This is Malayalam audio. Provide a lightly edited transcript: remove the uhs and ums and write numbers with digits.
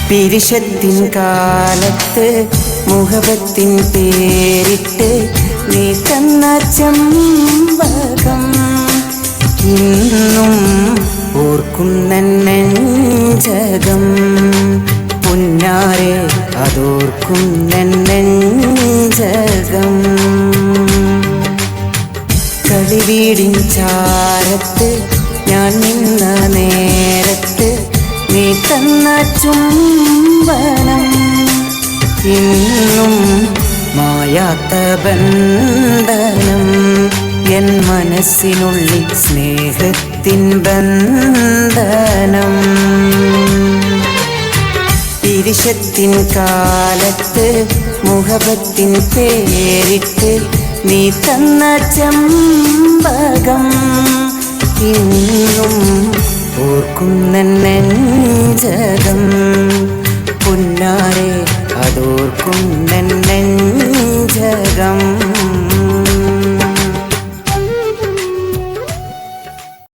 പിരിശത്തിൻ കാലത്ത് മുഹബത്തിൻ പേരിട്ട് നീ തന്ന ചെമ്പകം ഇന്നും ഓർക്കുന്നൻ നെഞ്ചകം പൊന്നാരെ അതോർക്കുന്നൻ നെഞ്ചകം കളിവീടിൻ ചാരത്ത് ഞാൻ നിന്ന നേരത്ത് നീ തന്ന ചുംബനം ഇന്നും മായാത്ത ബന്ധനം എൻ മനസ്സിനുള്ളിൽ സ്നേഹത്തിൻ ബന്ധനം പിരിശത്തിൻ കാലത്ത് മുഹബത്തിൻ പേരിട്ട് നീ തന്ന ചെമ്പകം ഇന്നും ഓർക്കുന്നൻ നെഞ്ചകം പൊന്നാരെ അതോർക്കുന്നൻ നെഞ്ചകം